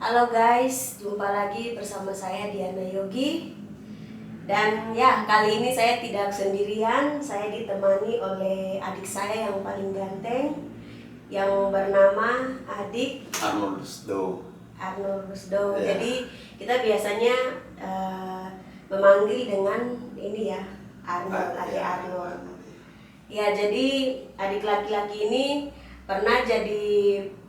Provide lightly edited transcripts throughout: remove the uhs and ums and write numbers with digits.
Halo guys, jumpa lagi bersama saya Diana Yogi. Dan ya, kali ini saya tidak sendirian, saya ditemani oleh adik saya yang paling ganteng, yang bernama Adik Arnold Rusdo. Arnold Rusdo. Ya. Jadi kita biasanya memanggil dengan ini ya, Arnold, Adik Ya, Arnold. Arnold. Ya, jadi adik laki-laki ini pernah jadi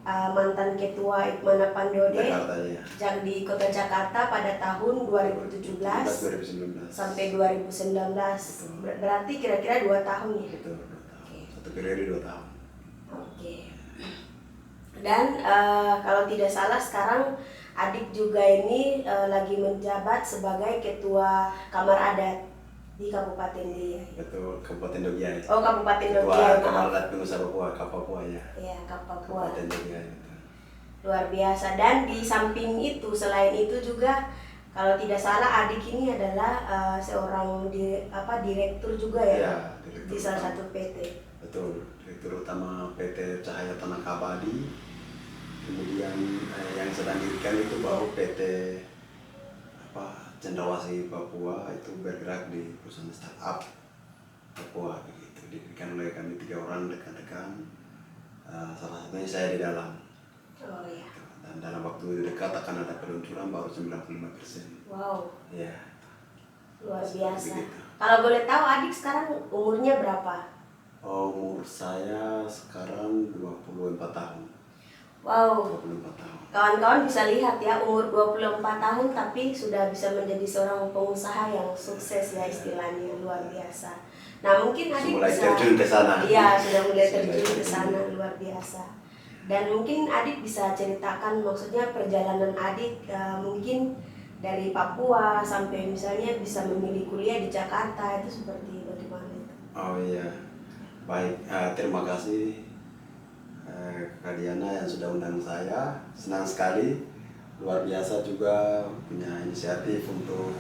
mantan ketua Ikmana Pandode Jakarta ya. di kota Jakarta pada tahun 2017 2019. sampai 2019. Berarti kira-kira 2 tahun ya. Betul, 2 tahun. Oke. Satu periode 2 tahun. Oke. Dan kalau tidak salah sekarang adik juga ini lagi menjabat sebagai ketua Kamar Adat di Kabupaten Deiyai. Betul, Kabupaten Dogiai. Oh, Kabupaten Ketua Dogiai. Kamar Adat Pengusaha Papua, Kapapua ya. Ya, Papua. Kabupaten Dogiai. Betul. Luar biasa. Dan di samping itu, selain itu juga kalau tidak salah adik ini adalah seorang direktur juga ya, Ya, direktur di salah utama. satu PT. Betul, direktur utama PT Cahaya Tanah Abadi. Kemudian yang sedang didirikan itu baru PT Cendrawasih Papua, itu bergerak di perusahaan startup Papua begitu. Didirikan oleh kami 3 orang rekan-rekan. Salah satunya saya di dalam. Oh ya. Dan dalam waktu dekat akan ada peluncuran baru 95%. Wow, Ya. luar biasa. Begitu. Kalau boleh tahu adik sekarang umurnya berapa? Umur saya sekarang 24 tahun. Wow. 24 tahun. Kawan-kawan bisa lihat ya, umur 24 tahun tapi sudah bisa menjadi seorang pengusaha yang sukses ya, istilahnya luar biasa. Nah, mungkin adik Mulai bisa terjun ke sana. Iya, sudah mulai terjun ke sana, luar biasa. Dan mungkin adik bisa ceritakan maksudnya perjalanan adik mungkin dari Papua sampai misalnya bisa memilih kuliah di Jakarta itu seperti bagaimana itu? Oh iya, baik. Terima kasih Kak Diana yang sudah undang saya. Senang sekali, luar biasa juga punya inisiatif untuk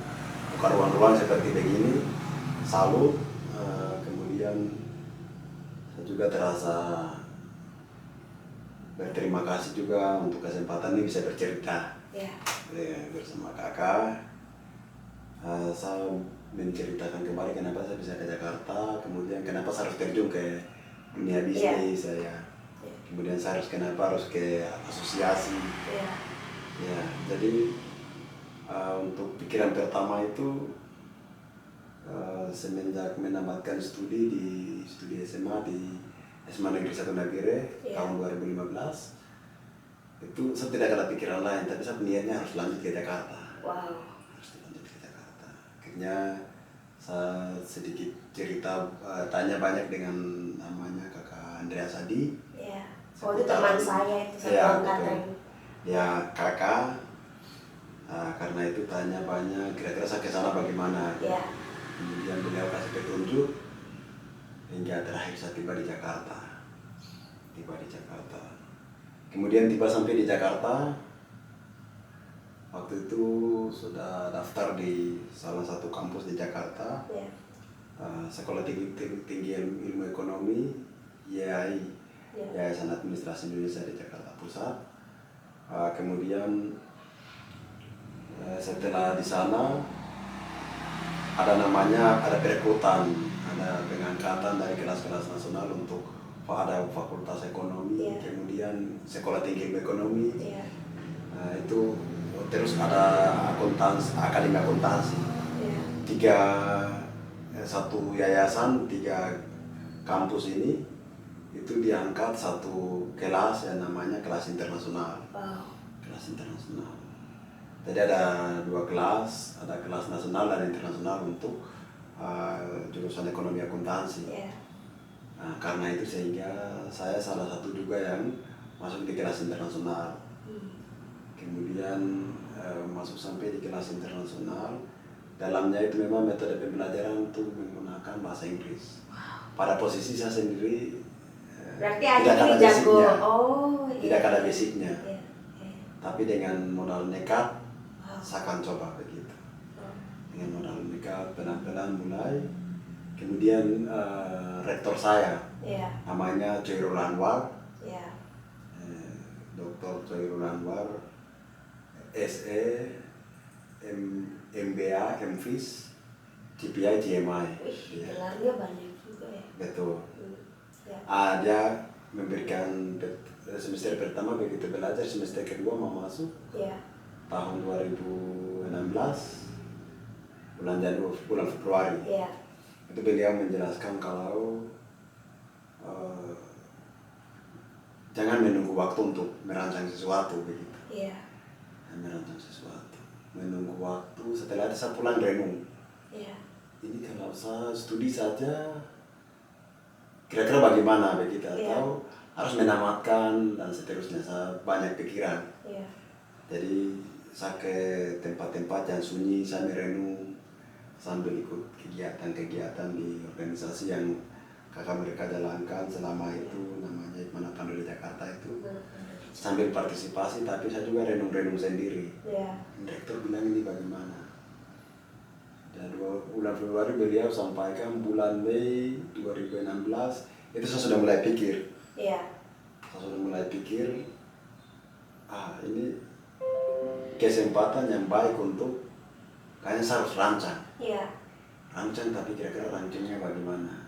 buka ruang-ruang seperti begini. Salut. Kemudian saya juga terasa berterima kasih juga untuk kesempatan ini bisa bercerita bersama kakak. Saya menceritakan kembali kenapa saya bisa ke Jakarta, kemudian kenapa saya harus terjun ke dunia bisnis saya. Kemudian saya harus ke asosiasi. Ya, jadi untuk pikiran pertama itu semenjak menamatkan studi di SMA di SMA Negeri 1 Nagire tahun 2015, itu saya tidak ada pikiran lain, tapi saya niatnya harus lanjut ke Jakarta. Wow. Harus lanjut ke Jakarta. Akhirnya saya sedikit cerita, tanya banyak dengan namanya kakak Andreas Adi. Iya. Oh, itu teman saya itu satu angkatan. Ya, kakak. Karena itu tanya banyak, kira-kira saya ke sana bagaimana. Iya. Kemudian beliau kasih petunjuk hingga terakhir saya tiba di Jakarta. Kemudian tiba sampai di Jakarta, waktu itu sudah daftar di salah satu kampus di Jakarta. Iya. Sekolah Tinggi Ilmu Ekonomi YAI, Yayasan Administrasi Indonesia di Jakarta Pusat. Kemudian setelah di sana ada perekrutan, ada pengangkatan dari kelas-kelas nasional untuk ada fakultas ekonomi, kemudian sekolah tinggi ilmu ekonomi, itu terus ada akademi akuntansi, satu yayasan 3 kampus ini itu diangkat satu kelas yang namanya kelas internasional. Kelas internasional. Jadi ada 2 kelas, ada kelas nasional dan internasional untuk jurusan ekonomi akuntansi. Nah, karena itu sehingga saya salah satu juga yang masuk di kelas internasional. Kemudian masuk sampai di kelas internasional, dalamnya itu memang metode pembelajaran untuk menggunakan bahasa Inggris. Pada posisi saya sendiri Berarti tidak ada adik jago. basicnya. Tidak Iya. ada basicnya. Iya. Tapi dengan modal nekat, saya akan coba begitu. Dengan modal nekat, pelan-pelan mulai. Kemudian rektor saya, namanya Coirul Anwar, Dr. Coirul Anwar, SE, MBA, MFIS, GPI, GMI. Wih, Ya, gelarnya banyak juga ya. betul. Ya. Dia memberikan semester pertama begitu belajar, semester kedua mau masuk Ya. tahun 2016 bulan Februari. Ya. Itu beliau menjelaskan kalau jangan menunggu waktu untuk merancang sesuatu begitu. Iya. Merancang sesuatu, menunggu waktu setelah itu saya pulang renung. Iya. Ini kalau saya studi saja kira-kira bagaimana begitu, atau harus menamatkan dan seterusnya. Saya banyak pikiran. Iya. Jadi saya ke tempat-tempat yang sunyi, saya merenung sambil ikut kegiatan-kegiatan di organisasi yang kakak mereka jalankan selama itu, namanya Hikmana Pandowo Jakarta itu. Sambil partisipasi, tapi saya juga renung-renung sendiri. Iya. Rektor bilang ini bagaimana. Dan bulan Februari beliau sampaikan bulan Mei 2016 itu saya sudah mulai pikir. Iya. Saya sudah mulai pikir, ini kesempatan yang baik untuk kayaknya saya harus rancang. Iya. Rancang, tapi kira-kira rancangnya bagaimana.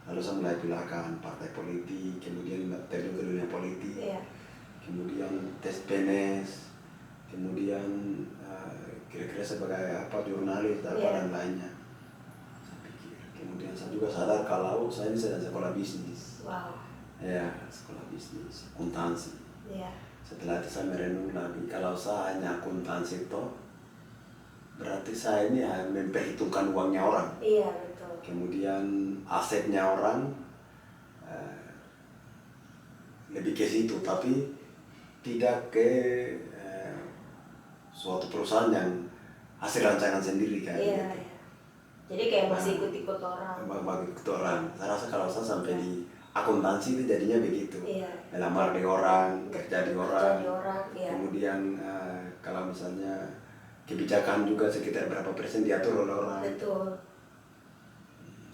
Lalu saya mulai pilihkan partai politik, kemudian terjun ke dunia politik, Iya. kemudian tes PNS, kemudian kira-kira sebagai apa, jurnalis dan dan lainnya. Saya pikir, kemudian saya juga sadar kalau saya ini sedang sekolah bisnis. Wow. Ya, sekolah bisnis, akuntansi. Iya. Setelah itu saya merenung lagi, kalau saya hanya akuntansi toh, berarti saya ini memperhitungkan uangnya orang. Iya, betul. Kemudian asetnya orang, lebih ke situ, tapi tidak ke suatu perusahaan yang hasil rancangan sendiri kan. Iya, iya. Jadi kayak masih ikut-ikut orang. Ikut orang. Saya rasa kalau saya sampai di akuntansi itu jadinya begitu. Iya. Melamar di orang, kerja di orang. Iya. Kemudian kalau misalnya kebijakan juga sekitar berapa persen diatur oleh orang. Betul.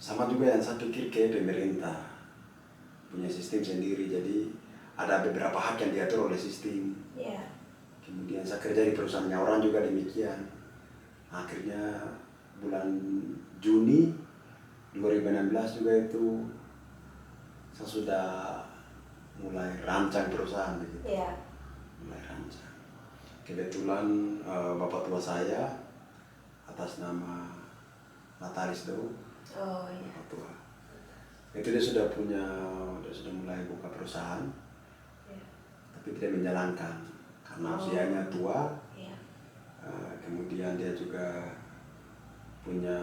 Sama juga yang saya pikir ke pemerintah punya sistem sendiri, jadi ada beberapa hak yang diatur oleh sistem. Iya. Kemudian saya kerja di perusahaannya orang juga demikian. Akhirnya bulan Juni 2016 juga itu saya sudah mulai rancang perusahaan begitu. Iya. Mulai rancang. Kebetulan bapak tua saya atas nama Natalis Daud. Oh iya. Bapak tua. Itu dia sudah mulai buka perusahaan. Iya. Tapi tidak menjalankan karena usianya tua. Iya. Kemudian dia juga punya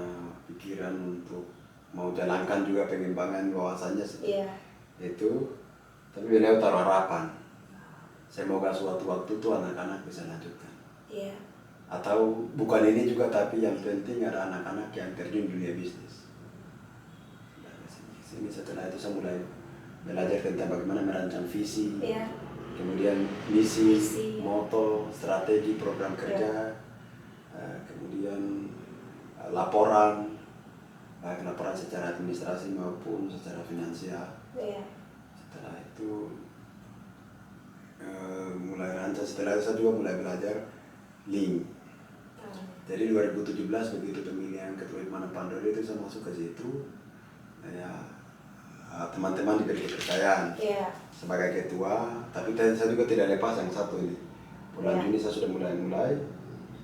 pikiran untuk mau jalankan juga pengembangan wawasannya. Iya. Itu, tapi beliau taruh harapan. Semoga suatu waktu tuh anak-anak bisa lanjutkan. Iya. Atau bukan ini juga, tapi yang penting ada anak-anak yang terjun dunia bisnis. Ini setelah itu saya mulai belajar tentang bagaimana merancang visi. Iya. Kemudian misi, moto, strategi, program kerja, kemudian laporan, baik laporan secara administrasi maupun secara finansial. Iya. Setelah itu mulai rancang, setelah itu saya juga mulai belajar Lean. Jadi 2017 begitu pemilihan ketua Hikmana Pandowo itu saya masuk ke situ, ya teman-teman diberi kepercayaan sebagai ketua, tapi saya juga tidak lepas yang satu ini. Bulan Juni saya sudah mulai,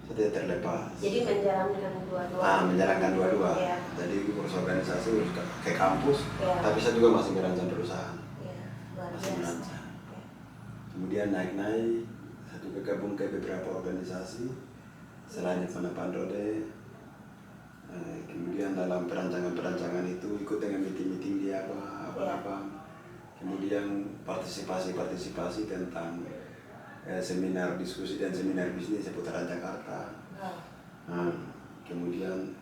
saya tidak terlepas. Jadi menjalankan dua-dua. Menjalankan dua-dua. Jadi urus organisasi, urus ke kampus, tapi saya juga masih merancang perusahaan. Masih merancang. Kemudian naik-naik, saya juga gabung ke beberapa organisasi selain Hikmana Pandowo. Kemudian dalam perancangan itu ikut dengan meeting-meeting di apa. Kemudian partisipasi tentang seminar diskusi dan seminar bisnis seputaran Jakarta. Kemudian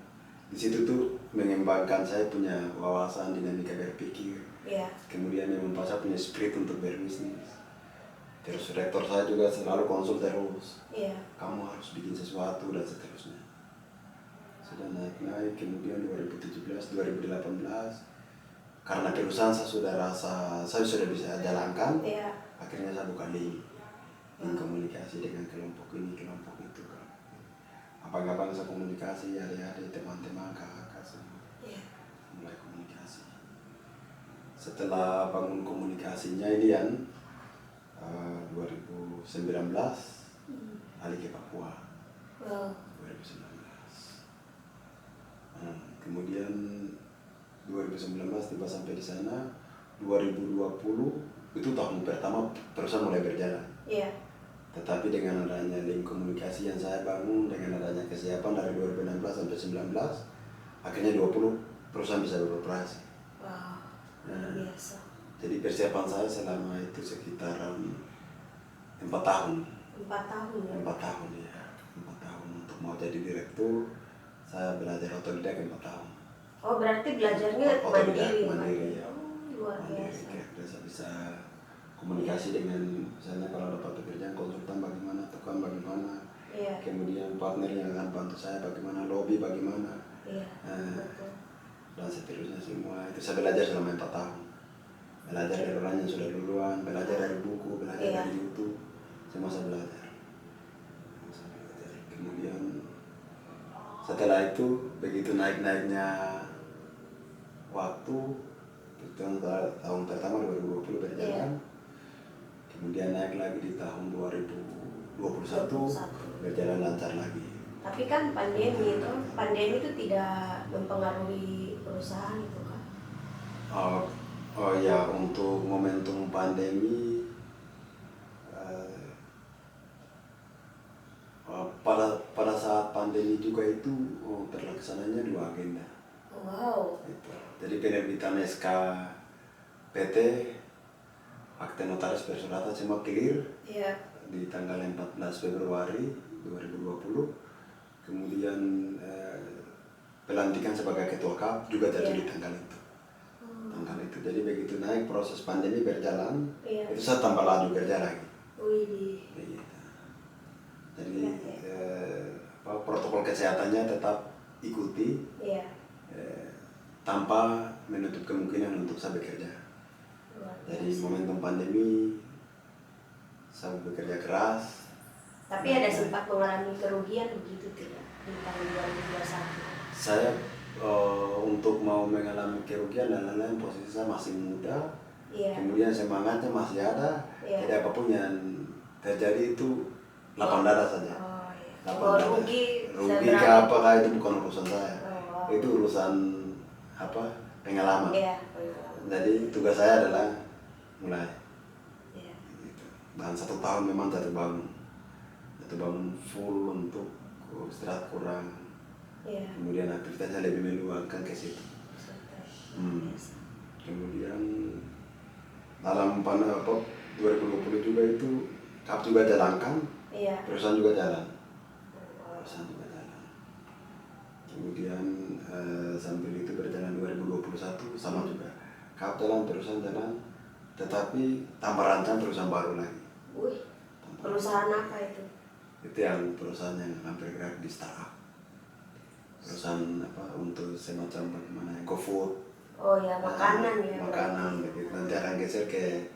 di situ tuh mengembangkan saya punya wawasan dinamika berpikir. Kemudian yang membuat saya punya spirit untuk berbisnis. Terus rektor saya juga selalu konsul terus. Kamu harus bikin sesuatu dan seterusnya. Sudah naik, kemudian 2017, 2018 karena perusahaan saya sudah rasa saya sudah bisa jalankan, akhirnya saya buka link komunikasi dengan kelompok ini bangsa-bangsa komunikasi, adik-adik, teman-teman, kakak semua Iya. mulai komunikasi. Setelah bangun komunikasinya ini kan 2019 alih ke Papua. Wow. 2019. Kemudian 2019 tiba sampai di sana. 2020 itu tahun pertama perusahaan mulai berjalan. Iya. Tetapi dengan adanya link komunikasi yang saya bangun, dengan adanya kesiapan dari 2016 sampai 19, akhirnya 20 perusahaan bisa beroperasi. Wow. Luar biasa. Jadi persiapan saya selama itu sekitaran 4 tahun. 4 tahun ya. 4 tahun ya. 4 tahun untuk mau jadi direktur, saya belajar otodidak 4 tahun. Oh, berarti belajarnya Otodidak, mandiri. mandiri ya. Luar Mandiri, biasa. kayak bisa komunikasi dengan misalnya kalau dapat pekerjaan konsultan bagaimana, tukang bagaimana, Iya. kemudian partner yang akan bantu saya bagaimana, lobby bagaimana, Iya. Betul. dan seterusnya semua itu saya belajar selama 4 tahun. Belajar dari orang yang sudah duluan, belajar dari buku, belajar Iya. dari YouTube, semua saya belajar. Kemudian setelah itu begitu naik-naiknya waktu, itu tahun pertama 2020 berjalan, kemudian naik lagi di tahun 2021 berjalan lancar lagi. Tapi kan pandemi itu tidak mempengaruhi perusahaan itu kan? Oh ya, untuk momentum pandemi pada saat pandemi juga itu terlaksananya 2 agenda. Wow. Gitu. Jadi penerbitan SK PT akte notaris persuratan semua clear Iya. di tanggal 14 Februari 2020. Kemudian pelantikan sebagai ketua KAP juga jatuh di tanggal itu. Tanggal itu. Jadi begitu naik proses pandemi berjalan, itu saya tambah laju kerja lagi. Wih. Gitu. Jadi protokol kesehatannya tetap ikuti. Iya. Tanpa menutup kemungkinan untuk saya bekerja. Jadi momentum pandemi saya bekerja keras. Tapi ada sempat mengalami kerugian begitu tidak di tahun 2021? Saya untuk mau mengalami kerugian dan lain-lain, posisi saya masih muda. Iya. Kemudian semangatnya masih ada. Iya. Jadi apapun yang terjadi itu lapang dada saja. Oh, iya. Lapang dada. Rugi ke apakah itu bukan urusan saya. wow. Itu urusan pengalaman. Iya. Jadi tugas saya adalah mulai. Iya. Gitu. Dan 1 tahun memang jatuh bangun full untuk istirahat kurang. Iya. Kemudian aktivitasnya lebih meluangkan ke situ. Kemudian dalam 2020 juga itu KAP juga jalankan. Iya. Perusahaan juga jalan. Kemudian sambil itu berjalan 2021 sama juga. KAP jalan, perusahaan jalan, tetapi tanpa rancang perusahaan baru lagi. Wih, perusahaan apa itu? Itu yang perusahaan yang hampir bergerak di startup. Perusahaan untuk semacam bagaimana GoFood. Oh ya, makanan ya. Makanan begitu. Nanti akan geser ke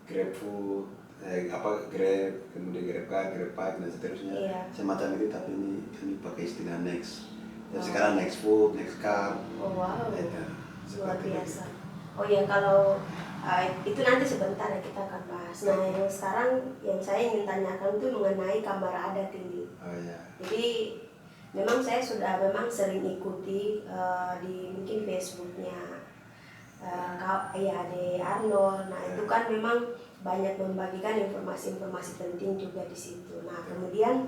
GrabFood, Grab, kemudian GrabCar, GrabPack dan seterusnya. Iya. Semacam itu, tapi ini pakai istilah Next. Dan sekarang Next Food, Next Car. Oh wow. Itu, Luar biasa. Oh ya, kalau itu nanti sebentar ya kita akan bahas. Nah, yang sekarang yang saya ingin tanyakan itu mengenai kamar adat ini. Oh ya. Jadi memang saya sudah sering ikuti di mungkin Facebooknya Ade Arnold. Nah itu kan memang banyak membagikan informasi-informasi penting juga di situ. Nah kemudian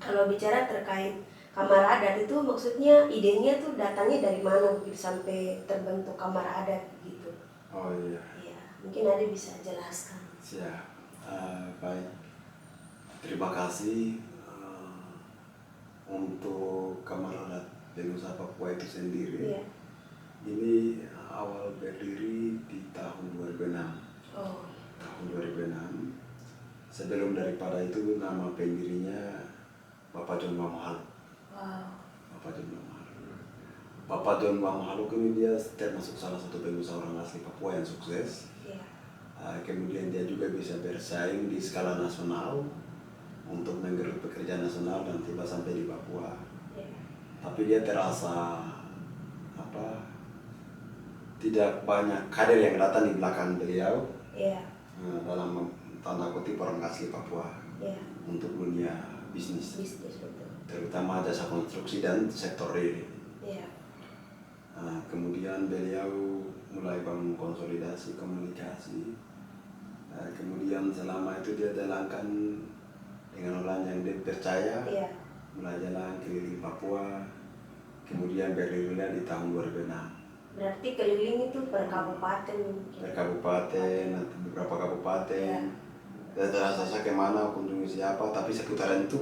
kalau bicara terkait kamar adat itu maksudnya idenya tuh datangnya dari mana begitu sampai terbentuk kamar adat gitu. Oh iya. Iya, mungkin Ade bisa jelaskan. Siap. Baik. Terima kasih untuk kamar adat Denusa Papua itu sendiri. Iya. Ini awal berdiri di tahun 2006. Oh. Tahun 2006. Sebelum daripada itu nama pendirinya Bapak John Mamuhaluk. Wow. Bapak John Mamuhaluk. Bapak John Mamuhaluk ini dia termasuk salah satu pengusaha orang asli Papua yang sukses. Iya. Kemudian dia juga bisa bersaing di skala nasional untuk menggerut pekerjaan kerja nasional dan tiba sampai di Papua. Ya. Tapi dia terasa tidak banyak kader yang datang di belakang beliau. Ya. Dalam tanda kutip orang asli Papua. Ya. Untuk dunia bisnis. Betul. Terutama jasa konstruksi dan sektor real. Ya. Kemudian beliau mulai bangun konsolidasi komunikasi. Kemudian selama itu dia jalankan dengan orang yang dia percaya. Ya. Mulai jalan keliling Papua. Kemudian berlilinglah di tahun 2006. Berarti keliling itu per kabupaten mungkin. Per kabupaten, nanti beberapa kabupaten. Dan rasa kemana kunjungi siapa, tapi seputaran itu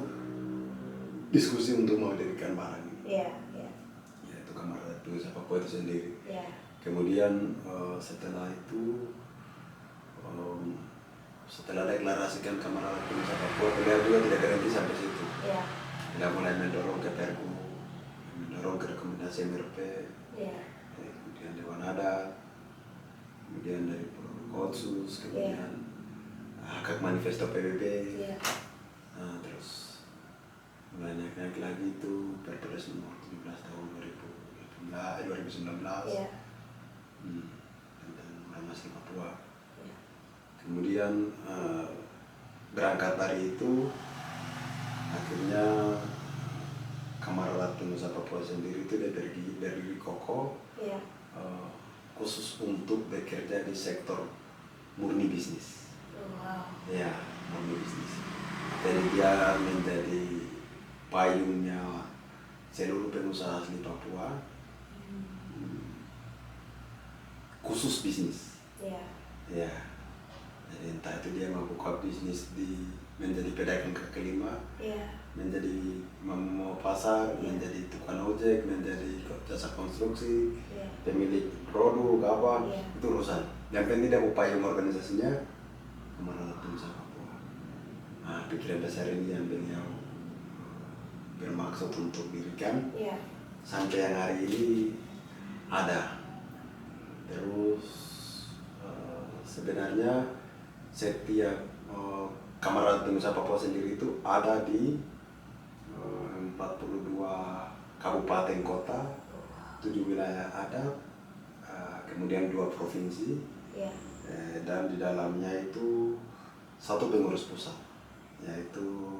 diskusi untuk mendirikan barang. Iya. Ya, itu Kamar Rakyat Pengusaha Papua itu sendiri. Iya. Kemudian setelah itu, setelah deklarasikan Kamar Rakyat Pengusaha Papua, beliau juga tidak berhenti sampai situ. Iya. Beliau mulai mendorong ke Perku, mendorong ke rekomendasi MRP, Iya. kemudian Dewan Adat, kemudian dari Kotsus, kemudian Hak Manifesto PBB. Iya. Terus mulai naik lagi itu Perpres nomor 17 tahun 2019. Iya. Tentang orang asli Papua. Iya. Kemudian berangkat dari itu akhirnya Kamar Rakyat Pengusaha Papua sendiri itu dia berdiri kokoh. Iya. Khusus untuk bekerja di sektor murni bisnis. Wow. Ya, murni bisnis. Jadi dia menjadi payungnya seluruh pengusaha asli Papua, khusus bisnis. Iya. Ya, jadi entah itu dia mau buka bisnis menjadi pedagang kaki lima, menjadi mau pasar, menjadi tukang ojek, menjadi jasa konstruksi, pemilik produk apa, itu urusan. Yang penting dia upaya organisasinya Kamar Rakyat Pengusaha Papua. Pikiran besar ini yang beliau bermaksud untuk dirikan sampai yang hari ini ada. Terus sebenarnya setiap Kamar Rakyat Pengusaha Papua sendiri itu ada di 42 kabupaten kota, 7 wilayah adat, kemudian 2 provinsi, dan di dalamnya itu 1 pengurus pusat, yaitu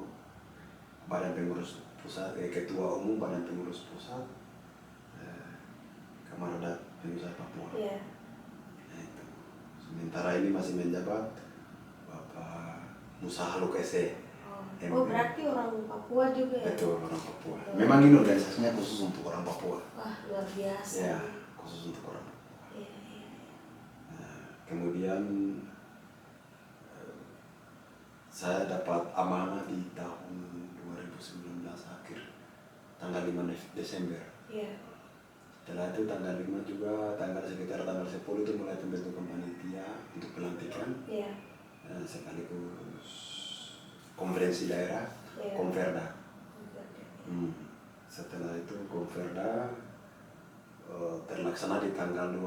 Badan Pengurus Pusat, Ketua Umum Badan Pengurus Pusat Kamar Rakyat Pengusaha Papua. Itu. Sementara ini masih menjabat Bapak Musa Haluk SE. Oh, berarti orang Papua juga ya? Betul, orang Papua. Memang ini organisasinya khusus untuk orang Papua. Wah, luar biasa. Ya, khusus untuk orang Papua. Kemudian saya dapat amanah di tahun 2019 akhir, tanggal 5 Desember. Setelah itu tanggal 5 juga, sekitar tanggal 10 itu mulai pembentukan panitia untuk pelantikan. Sekaligus konferensi daerah, Konferda. Setelah itu Konferda terlaksana di tanggal 14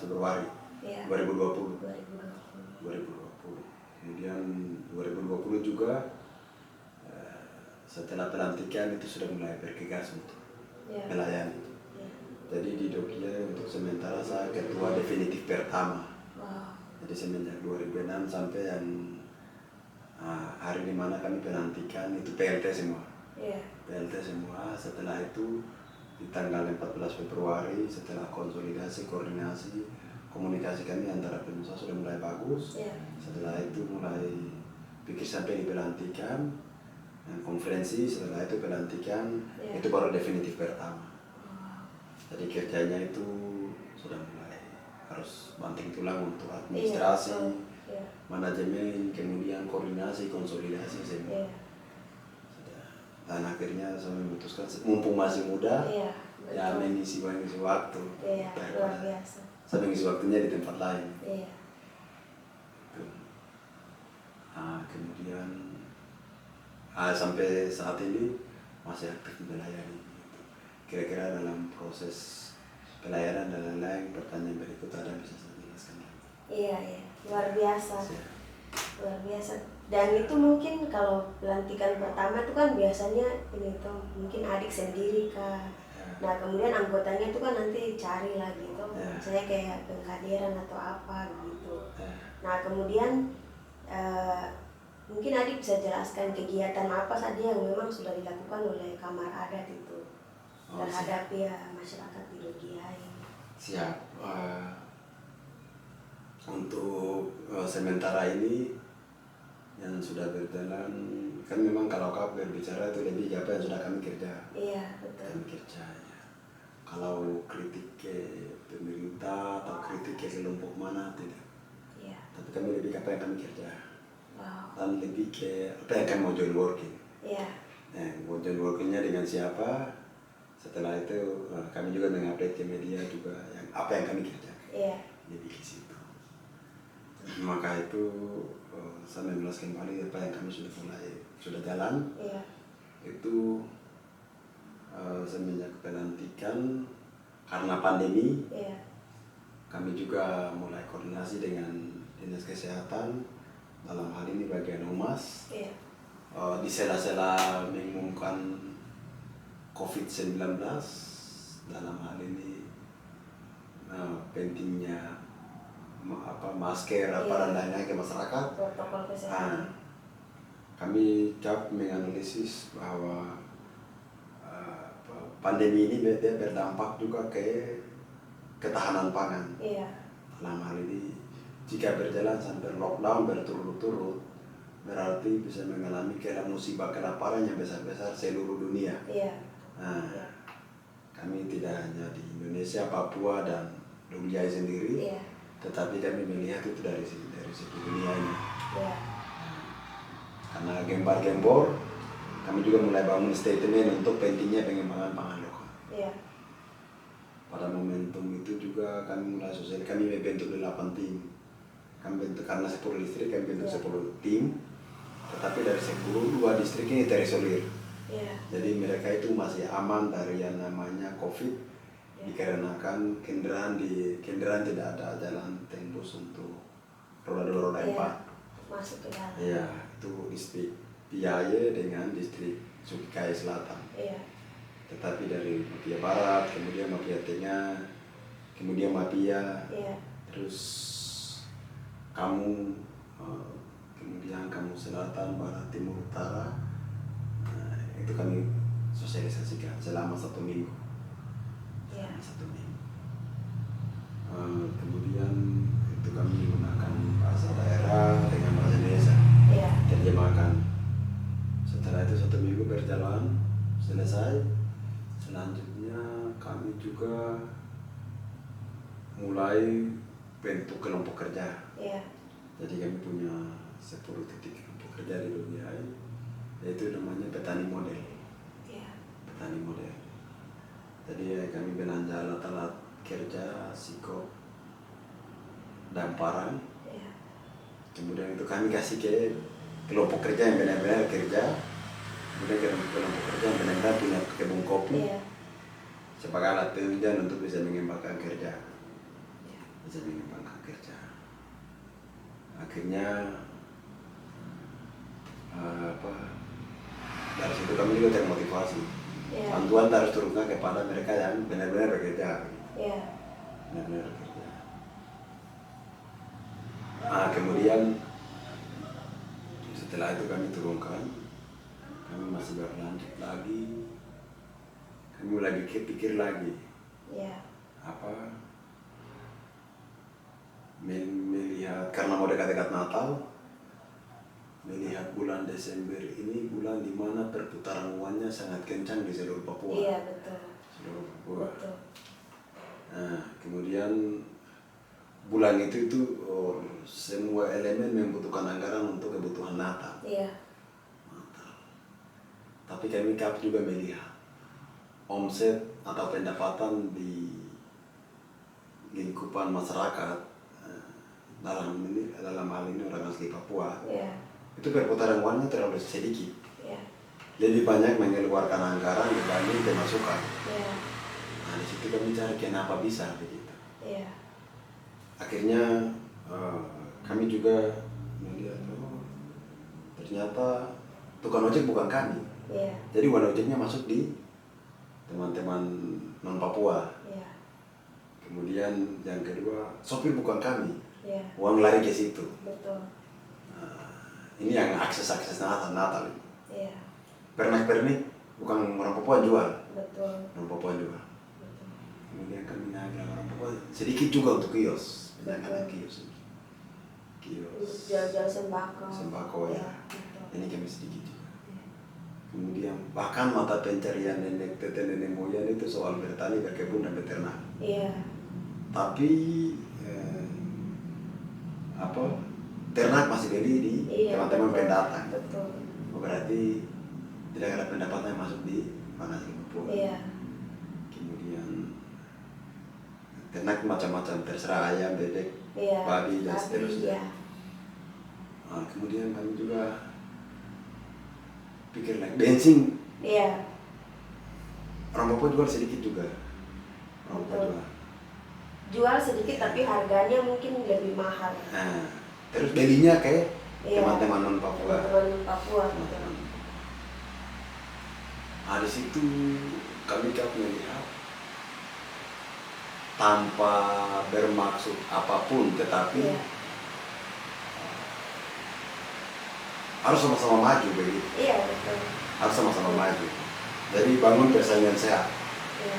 Februari 2020. Kemudian 2020 juga setelah pelantikan itu sudah mulai bergegas untuk melayani. Jadi di Dokia untuk sementara saya ketua definitif pertama. Jadi semenjak 2006 sampai yang hari dimana kami pelantikan itu PLT semua. PLT semua. Setelah itu di tanggal 14 Februari setelah konsolidasi, koordinasi, komunikasi kami antara pengusaha sudah mulai bagus. Setelah itu mulai pikir sampai di pelantikan, konferensi, setelah itu pelantikan, itu baru definitif pertama. Jadi kerjanya itu sudah mulai harus banting tulang untuk administrasi, manajemen, kemudian koordinasi, konsolidasi semua. Dan akhirnya saya memutuskan mumpung masih muda, ya mengisi waktu. Luar biasa. Saya mengisi waktunya di tempat lain. Kemudian sampai saat ini masih aktif melayani. Kira-kira dalam proses pelayanan dan lain-lain, pertanyaan berikut ada bisa saya jelaskan lagi. Luar biasa. Luar biasa. Dan itu mungkin kalau pelantikan pertama itu kan biasanya ini tuh mungkin adik sendiri kak. Nah kemudian anggotanya itu kan nanti cari lagi tuh, misalnya kayak pengkaderan atau apa gitu. Nah kemudian mungkin adik bisa jelaskan kegiatan apa saja yang memang sudah dilakukan oleh kamar adat itu terhadap ya masyarakat di Dogiai. Siap. Untuk sementara ini yang sudah berjalan kan memang kalau kau berbicara itu lebih apa yang sudah kami kerja. Iya betul. Kami kerja ya. Kalau kritik ke pemerintah atau kritik ke kelompok mana tidak. Iya. Tapi kami lebih ke apa yang kami kerja. Wow. Dan lebih ke apa yang kami mau join working. Iya. Mau join workingnya dengan siapa? Setelah itu kami juga mengupdate ke media juga yang apa yang kami kerja. Iya. Lebih ke situ. Maka itu saya menjelaskan kembali apa yang kami sudah jalan. Iya. Itu semenjak pelantikan karena pandemi. Iya. Kami juga mulai koordinasi dengan dinas kesehatan dalam hal ini bagian humas. Iya. Di sela-sela mengumumkan COVID-19 dalam hal ini pentingnya masker dan lain-lain ke masyarakat. Protokol kesehatan. Kami dapat menganalisis bahwa pandemi ini berdampak juga ke ketahanan pangan. Iya. Dalam hal ini jika berjalan sampai lockdown berturut-turut berarti bisa mengalami musibah kelaparan yang besar-besar seluruh dunia. Iya. Nah, kami tidak hanya di Indonesia, Papua dan Dogiai sendiri. Iya. Tetapi kami melihat itu dari segi dunia ini. Iya. Karena gempar-gempor, kami juga mulai bangun statement untuk pentingnya pengembangan pangan lokal. Iya. Pada momentum itu juga kami mulai sosial, kami membentuk 8 tim. Kami bentuk karena 10 distrik, kami bentuk 10 tim. Tetapi dari 10, 2 distrik ini terisolir. Iya. Jadi mereka itu masih aman dari yang namanya COVID. Dikarenakan kendaraan tidak ada jalan tembus untuk roda 2, roda 4. Masuk ke dalam. Iya, itu distrik Piaye dengan distrik Sukikaya Selatan. Iya. Tetapi dari Mapia Barat, kemudian Mapia Tengah, kemudian Mapia, terus kemudian Kamu Selatan, Barat, Timur, Utara. Nah, itu kami sosialisasikan selama 1 minggu. Kemudian itu kami menggunakan bahasa daerah dengan bahasa Indonesia. Terjemahkan. Setelah itu 1 minggu berjalan selesai. Selanjutnya kami juga mulai bentuk kelompok kerja. Jadi kami punya 10 titik kelompok kerja di Dogiai, yaitu namanya petani model. Petani model. Jadi kami belanja alat-alat kerja, sikop, dan parang. Kemudian itu kami kasih ke kelompok kerja yang benar-benar kerja. Kemudian kelompok kerja yang benar-benar punya kebun kopi sebagai alat tunjang untuk bisa mengembangkan kerja. Bisa mengembangkan kerja. Akhirnya dari situ kami juga termotivasi. Bantuan harus turunkan kepada mereka yang benar-benar bekerja. Benar-benar bekerja. Kemudian setelah itu kami turunkan, kami masih berlanjut lagi, kami lagi pikir lagi, melihat karena mau dekat-dekat Natal, melihat bulan Desember ini bulan di mana perputaran uangnya sangat kencang di seluruh Papua. Iya betul. Seluruh Papua. Betul. Nah, kemudian bulan itu semua elemen membutuhkan anggaran untuk kebutuhan Natal. Iya. Natal. Tapi kami juga melihat omset atau pendapatan di lingkupan masyarakat dalam hal ini orang asli Papua. Itu perputaran uangnya terlalu sedikit. Lebih banyak mengeluarkan anggaran dibanding pemasukan. Nah di situ kami cari kenapa bisa begitu. Akhirnya kami juga melihat ternyata tukang ojek bukan kami. Iya. Jadi uang ojeknya masuk di teman-teman non Papua. Iya. Kemudian yang kedua, sopir bukan kami. Iya. Uang lari ke situ. Betul. Ini yang akses-akses Natal. Iya. Pernak-pernik bukan orang Papua jual. Betul. Orang Papua jual. Betul. Kemudian kami naik orang Papua sedikit juga untuk kios. Penanganan Betul. kios. Untuk jual-jual sembako. Sembako ya. Iya, betul. Ini kami sedikit juga. Iya. Kemudian bahkan mata pencarian nenek moyang itu soal bertani, berkebun dan beternak. Iya. Tapi ternak masih beli di Iya, teman-teman betul. pendatang. Betul. Berarti tidak ada pendapatan yang masuk di penghasilan Papua. Iya. Kemudian ternak macam-macam, terserah ayam, bebek, Iya. babi dan Tapi, seterusnya. iya. Nah, kemudian kami juga pikir lagi bensin. Iya. Orang Papua jual sedikit juga. Orang Papua Betul. jual. Jual sedikit tapi harganya mungkin lebih mahal. Nah, terus belinya ke Iya. teman-teman non Papua. Teman-teman Papua. Teman-teman. Betul. Nah, di situ kami melihat tanpa bermaksud apapun, tetapi Iya. harus sama-sama maju begitu. Iya, betul. Harus sama-sama maju. Jadi bangun persaingan sehat. Iya.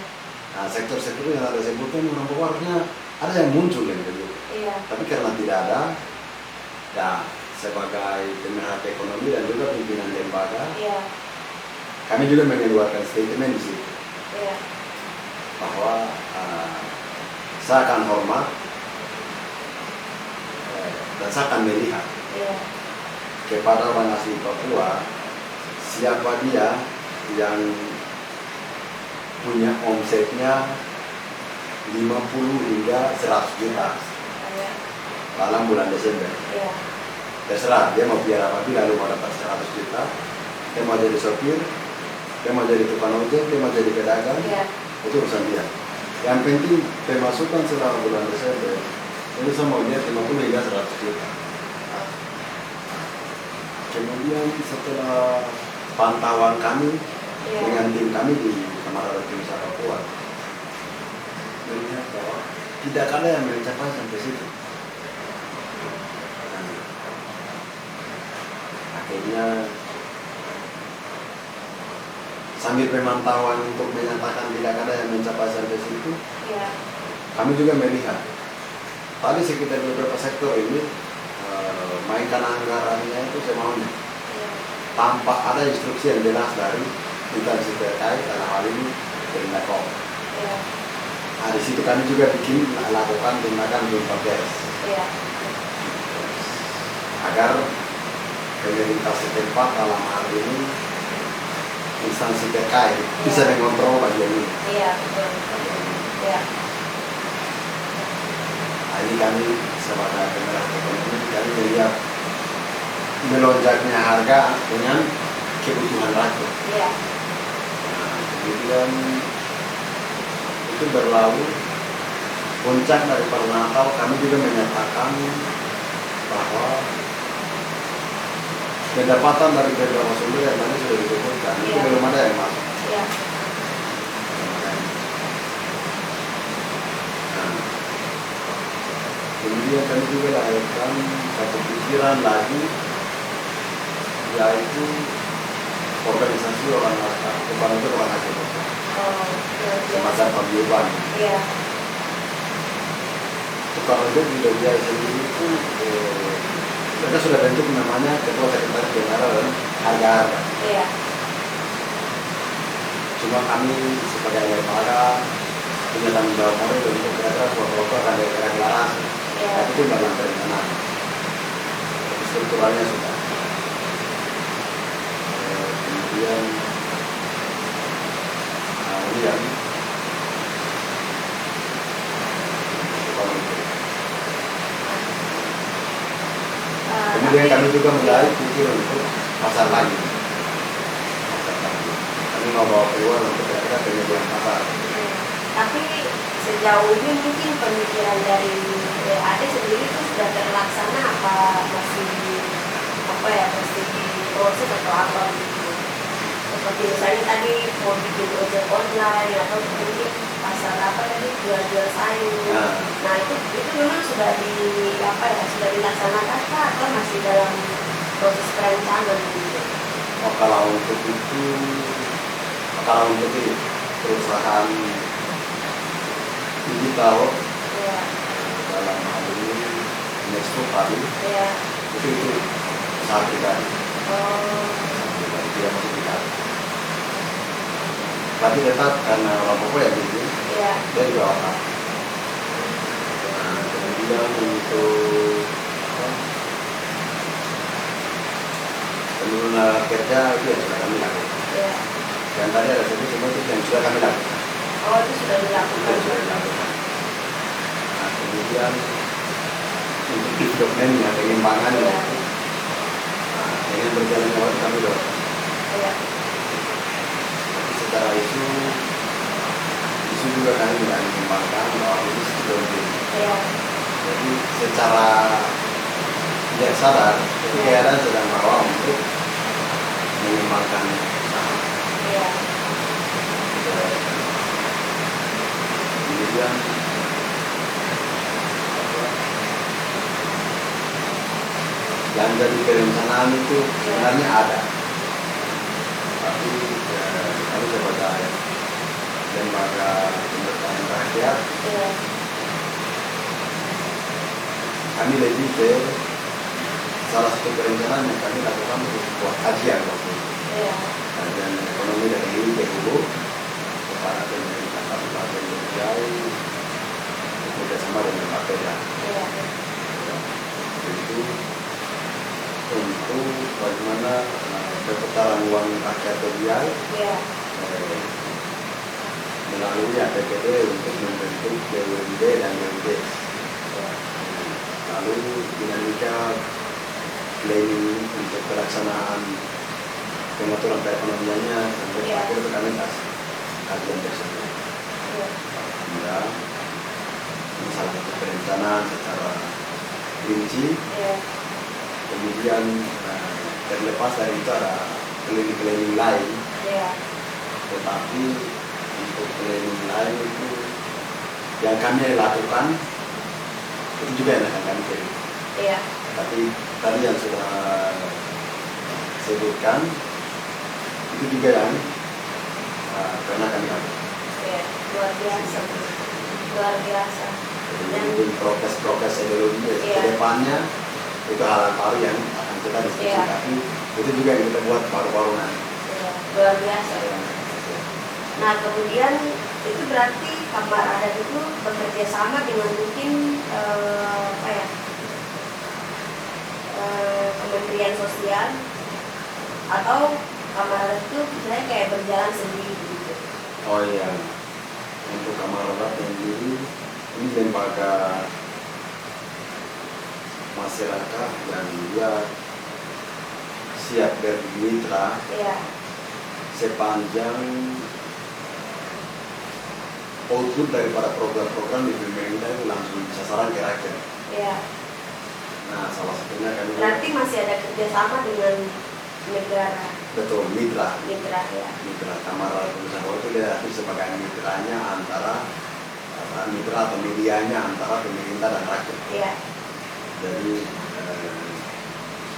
Nah, sektor-sektor yang ada sebutkan orang Papua harusnya ada yang muncul yang begitu. Iya. Tapi karena tidak ada, ya sebagai pemerhati ekonomi dan juga pimpinan lembaga, Iya. kami juga mengeluarkan statement di situ Iya. bahwa saya akan hormat dan saya akan melihat Iya. kepada orang asli Papua siapa dia yang punya omsetnya 50 hingga 100 juta Iya. dalam bulan Desember. Iya. Terserah dia mau biar apa, lalu mau dapat 100 juta, dia mau jadi sopir, dia mau jadi tukang ojek, dia mau jadi pedagang, Iya. itu urusan dia. Yang penting pemasukan selama bulan Desember itu saya mau lihat 50 hingga 100 juta. Kemudian setelah pantauan kami Iya. dengan tim kami di Kamar Desa Papua, melihat bahwa tidak ada yang mencapai sampai situ. Nah, akhirnya sambil pemantauan untuk menyatakan tidak ada yang mencapai sampai situ, Iya. kami juga melihat tadi sekitar beberapa sektor ini mainkan anggarannya itu semaunya Iya. tanpa ada instruksi yang jelas dari instansi terkait dalam hal ini Kemenkom. Iya. Nah, di situ kami juga lakukan tindakan jumpa pers Iya. agar pemerintah setempat dalam hal ini instansi terkait bisa mengontrol bagian ini. Iya, betul. Iya. Nah, ini kami sebagai pemerintah ekonomi kami melihat melonjaknya harga dengan kebutuhan rakyat. Iya. Nah, kemudian itu berlalu puncak dari Natal kami juga menyatakan bahwa pendapatan dari beberapa sumber yang tadi sudah disebutkan itu Iya. belum ada yang masuk. Iya. Nah, kemudian kami juga lahirkan satu pikiran lagi, yaitu organisasi orang asal, bukan itu orang asal, Oh, luar biasa. semacam paguyuban. Iya. Tukang ojek di Jogja sendiri itu mereka sudah bentuk namanya ketua sekretaris jenderal dan harga-harga. Iya. Cuma kami sebagai lembaga punya tanggung jawab moral untuk kira-kira suatu akan ada deklarasi. Iya. Tapi itu dalam perencanaan. Strukturalnya sudah. Kemudian kemudian kemudian kami juga mulai pikir untuk pasar lagi. Kami mau bawa keluar untuk kira-kira penyediaan pasar. Tapi sejauh ini mungkin pemikiran dari Ade sendiri itu sudah terlaksana apa masih masih proses atau apa gitu. Seperti misalnya tadi mau bikin ojek online atau mungkin pasar apa tadi jual-jual sayur. Nah itu memang sudah sudah dilaksanakan kah atau masih dalam proses perencanaan gitu? Kalau untuk itu, perusahaan digital dalam hal ini Nextro tadi itu usaha pribadi. Tidak masuk tidak. Tapi tetap karena orang Papua yang ini, dia juga orang. Nah, kemudian untuk penurunan kerja itu yang sudah kami lakukan. Dan tadi ada semua itu yang sudah kami lakukan. Oh, itu sudah dilakukan. Nah, kemudian untuk developmentnya, pengembangannya, dengan berjalannya waktu kami dorong. Tapi secara isu juga kami tidak mengembangkan bahwa ini sudah jadi secara tidak sadar, keadaan sedang bawa untuk mengembangkan usaha. Kemudian yang jadi perencanaan itu sebenarnya ada, tapi kami sebagai lembaga pemerintahan rakyat, kami lebih ke salah satu perencanaan yang kami lakukan untuk buat kajian waktu itu. Kajian ekonomi dari BPU kepada pemerintah Kabupaten Jogja bekerjasama dengan Bapeda. Itu untuk bagaimana perputaran uang rakyat sosial melalui APBD untuk membentuk BUMD dan BUMDes. Lalu dinamika planning untuk pelaksanaan pengaturan perekonomiannya sampai akhir totalitas kajian tersebut. Ya, ini salah satu perencanaan secara rinci. Kemudian terlepas dari itu ada planning lain. Tetapi untuk planning lain itu yang kami lakukan itu juga yang akan kami kirim. Tapi tadi yang sudah sebutkan itu juga yang pernah kami lakukan. Luar biasa. Jadi progres ideologi ke depannya itu hal baru yang akan kita diskusi, tapi itu juga yang kita buat baru-baru nanti. Luar biasa. Nah kemudian itu berarti Kamar Adat itu bekerja sama dengan mungkin Kementerian Sosial atau Kamar Adat itu misalnya kayak berjalan sendiri gitu. Oh iya, untuk Kamar Adat sendiri ini lembaga masyarakat yang dia siap bermitra sepanjang output daripada program-program di pemerintah itu langsung sasaran ke rakyat. Nah, salah satunya kan berarti masih ada kerjasama dengan negara. Betul, mitra. Mitra Kamar Adat itu dia sebagai mitranya antara mitra atau medianya antara pemerintah dan rakyat. Jadi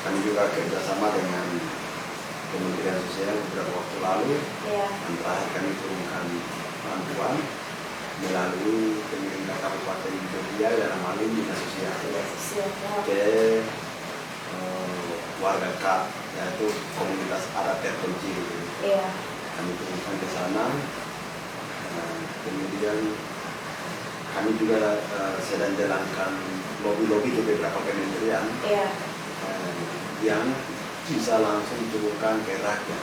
kami juga kerjasama dengan Kementerian Sosial beberapa waktu lalu. Yang terakhir kami turunkan bantuan melalui pemerintah Kabupaten Jogja dalam hal ini Dinas Sosial ke warga KAP, yaitu komunitas adat terpencil. Kami turunkan ke sana. Kemudian kami juga sedang jalankan lobby ke beberapa kementerian yang bisa langsung turunkan ke rakyat.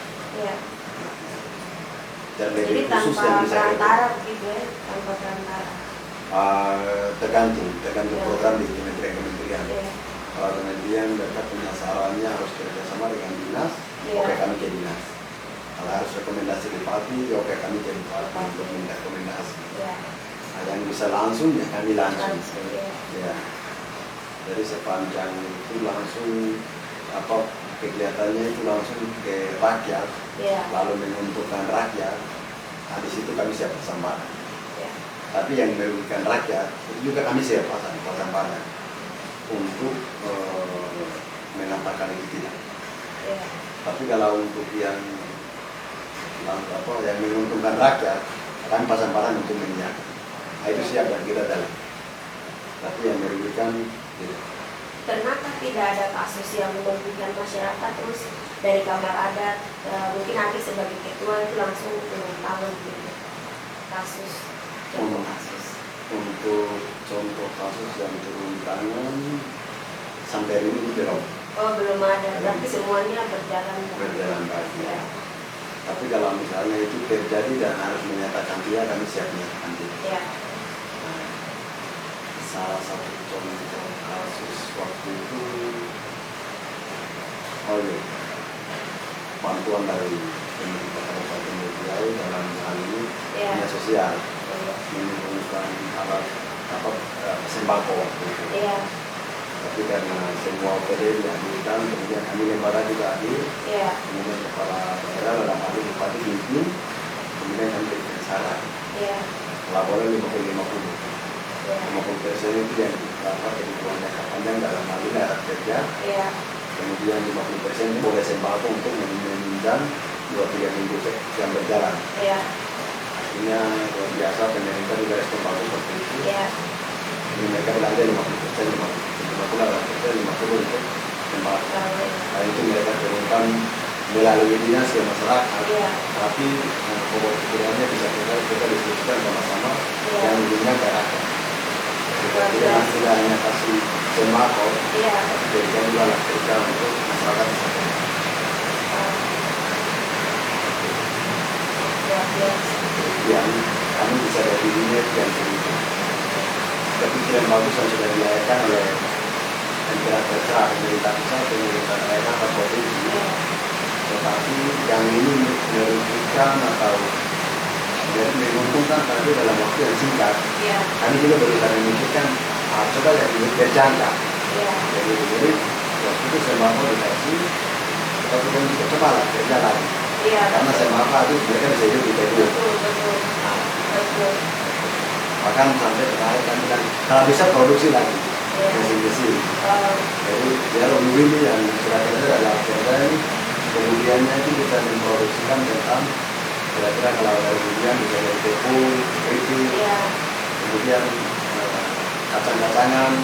Dan lebih jadi khusus tanpa yang bisa perantara begitu ya, tanpa perantara. Tergantung program di kementerian. Kalau kementerian mereka punya sarannya harus kerjasama dengan dinas, oke kami ke dinas. Kalau harus rekomendasi bupati, oke kami ke bupati untuk minta rekomendasi. Nah, yang bisa langsung ya kami langsung. Jadi sepanjang itu langsung apa kegiatannya itu langsung ke rakyat, lalu menguntungkan rakyat. Nah, di situ kami siap bersama. Tapi yang merugikan rakyat itu juga kami siap pasang badan untuk mengatakan itu tidak. Tapi kalau untuk yang menguntungkan rakyat, kami pasang badan untuk menyiapkan. Nah, itu siap dan kita dalam. Tapi yang merugikan tidak. Pernahkah tidak ada kasus yang merugikan masyarakat terus dari kamar adat mungkin Adik sebagai ketua itu langsung turun tangan gitu contoh kasus? Untuk contoh kasus yang turun tangan sampai ini belum. Oh, belum ada, berarti semuanya berjalan baik. Ya. Tapi kalau misalnya itu terjadi dan harus menyatakan dia, kami siap menyatakan dia. Nah, salah satu contoh kasus waktu itu, bantuan dari pemerintah Kabupaten Riau dalam hal ini dinas sosial mengumpulkan alat sembako waktu itu. Tapi karena semua OPD diambilkan, kemudian kami lembaga juga hadir, kemudian kepala daerah dalam hal ini Bupati dipimpin, kemudian kami berikan saran. Kalau boleh 50-50. 50% itu yang kebutuhan jangka panjang dalam hal ini alat kerja. Kemudian 50% ini boleh sembako untuk menunjang 2-3 minggu yang berjalan. Akhirnya luar biasa, pemerintah juga respon bagus seperti itu. Ini mereka belanja 50% untuk sembako. Nah, itu mereka turunkan melalui dinas ke masyarakat. Tapi pokok-pokoknya kita diskusikan sama-sama yang ujungnya ke rakyat. Jadi tidak hanya kasih sembako, tapi berikan juga alat kerja untuk masyarakat di sana. Yang kami bisa dari dunia yang tinggi. Kepikiran bagus yang sudah dilayakan oleh negara terserah, pemerintah pusat, pemerintah daerah atau provinsi. Tetapi yang ini merugikan atau menguntungkan karena dalam waktu yang singkat. Kami juga berusaha memikirkan coba yang berjangka. Jadi waktu itu sembako dikasih, tapi kan kita coba lah kerja lagi. Karena sembako itu mereka bisa hidup di kedua. Bahkan sampai terakhir kami bilang kalau bisa produksi lagi mesin. Jadi dia lebih yang sudah kerja adalah kerja ini, kemudiannya itu kita memproduksikan tentang kira-kira kalau dari hujan bisa dari tepung, keripik, kemudian kacang-kacangan,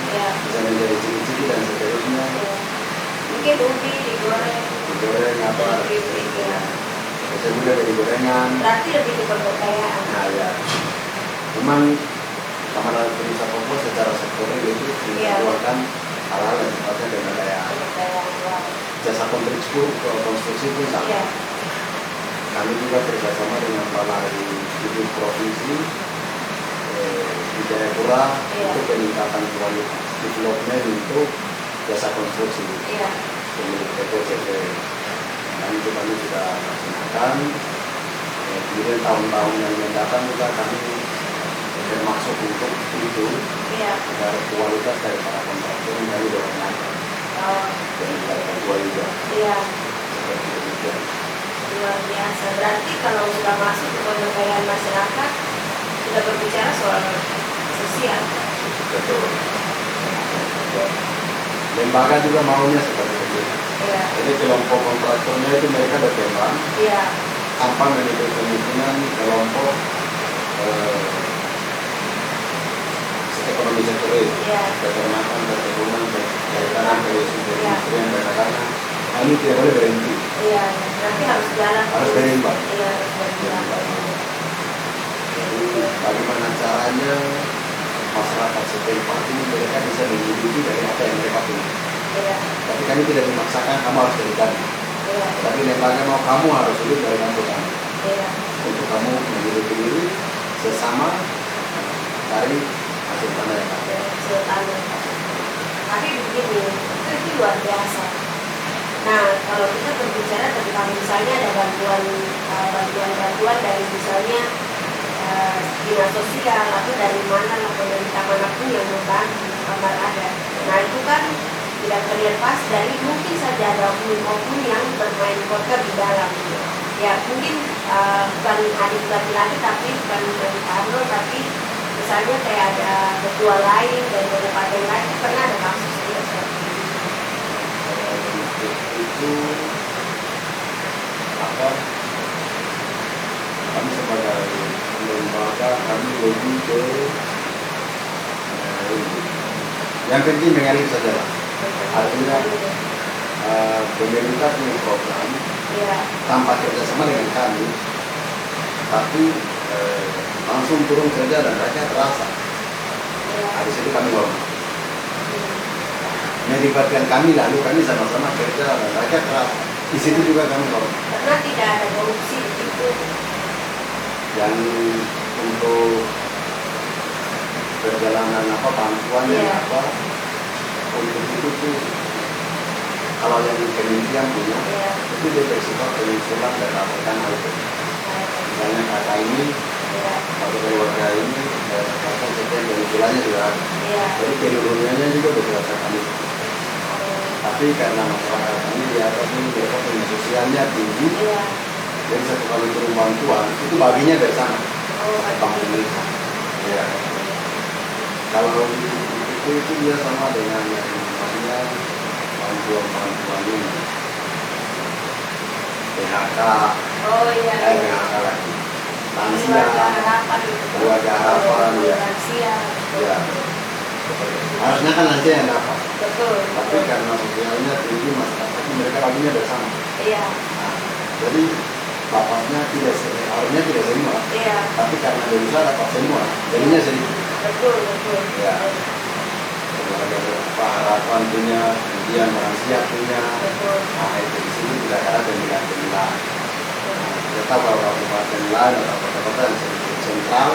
bisa menjadi ciki-ciki dan seterusnya. Mungkin ubi digoreng apa? Bisa juga dari gorengan. Berarti lebih ke pemberdayaan. Nah ya, cuman Kamar Adat Desa Papua secara sektoral itu mengeluarkan hal-hal yang sifatnya pemberdayaan. Jasa konstruksi pun sama. Kami juga bekerjasama dengan Balai Hidup Provinsi di Jayapura untuk peningkatan kualitas development untuk jasa konstruksi pemilik PT. Dan itu kami sudah laksanakan. Kemudian tahun-tahun yang mendatang juga kami bermaksud untuk itu agar kualitas dari para kontraktor menjadi dorong naik dan meningkatkan kualitas. Seperti demikian. Luar biasa. Berarti kalau sudah masuk ke pemberdayaan masyarakat sudah berbicara soal sosial. Betul. Lembaga juga maunya seperti itu. Jadi kelompok kontraktornya itu mereka berkembang tanpa menutup kemungkinan kelompok ekonomi sektoral, peternakan, perkebunan, perikanan, perindustrian, perdagangan. Ini tidak boleh berhenti. Nanti harus jalan. Harus berimbang. Jadi bagaimana caranya masyarakat setempat ini mereka bisa menghidupi dari apa yang mereka punya. Tapi kami tidak memaksakan kamu harus berikan. Tapi lembaga mau kamu harus hidup dari mampu kamu. Untuk kamu menghidupi diri sesama dari hasil tanah yang ada. Tapi begini, itu luar biasa. Nah, kalau kita berbicara tentang misalnya ada bantuan dari misalnya dinas sosial atau dari mana lah pemerintah manapun yang membantu kamar adat. Nah itu kan tidak terlepas dari mungkin saja ada oknum-oknum yang bermain kotor di dalam. Ya mungkin bukan adik laki-laki tapi bukan Carlo, tapi misalnya kayak ada ketua lain dan kabupaten lain, pernah ada kasus tidak seperti itu? Itu apa? Kami sebagai lembaga kami lebih ke yang penting mengalir saja lah. Artinya pemerintah punya program tanpa kerjasama dengan kami, tapi langsung turun kerja dan rakyat terasa. Di situ kami hormat. Melibatkan kami lalu kami sama-sama kerja dan rakyat terasa. Di situ juga kami hormat. Karena tidak ada korupsi itu. Yang untuk perjalanan apa bantuannya apa untuk itu tuh kalau yang kementerian punya itu dia bersifat penyusulan dan laporan hal itu. Misalnya kakak ini atau keluarga ini kakak sekian penyusulannya juga ada. Jadi penurunannya juga berdasarkan itu. Tapi karena masyarakat kami di atas ini mereka punya sosialnya tinggi, jadi satu kali turun bantuan itu baginya dari sana. Bank Indonesia. Ya. Kalau itu dia sama dengan yang namanya bantuan ini. PHK. PHK lagi. Lansia. Keluarga harapan. Ya. Harusnya kan lansia yang dapat. Betul. Tapi karena sosialnya tinggi masyarakat mereka baginya bersama. Iya. Nah, jadi bapaknya harusnya tidak semua, tapi karena berusaha dapat semua, jadinya sedikit. Betul. Ya. Keluarga harapan punya, kemudian lansia punya. Nah itu di sini tidak ada pemilihan. Kita tahu kalau kabupaten lain atau kota-kota yang sentral,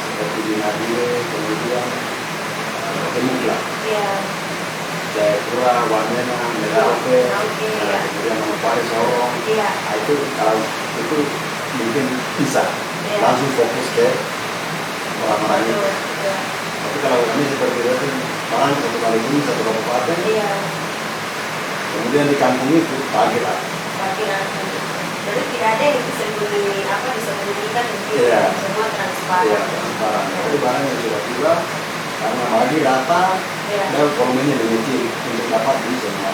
seperti di Nabire, kemudian Temukla. Jayapura, Wamena, Merauke, kemudian Manokwari, Sorong. Nah, itu kalau itu mungkin bisa langsung fokus ke orang-orang itu. Tapi kalau kami seperti itu, orang satu kali ini satu kabupaten, kemudian di kampung itu bagi rata. Jadi tidak ada yang disembunyikan semua transparan. Transparan. Jadi barang yang sudah tiba karena bagi rata, dan volumenya lebih kecil untuk dapat di semua.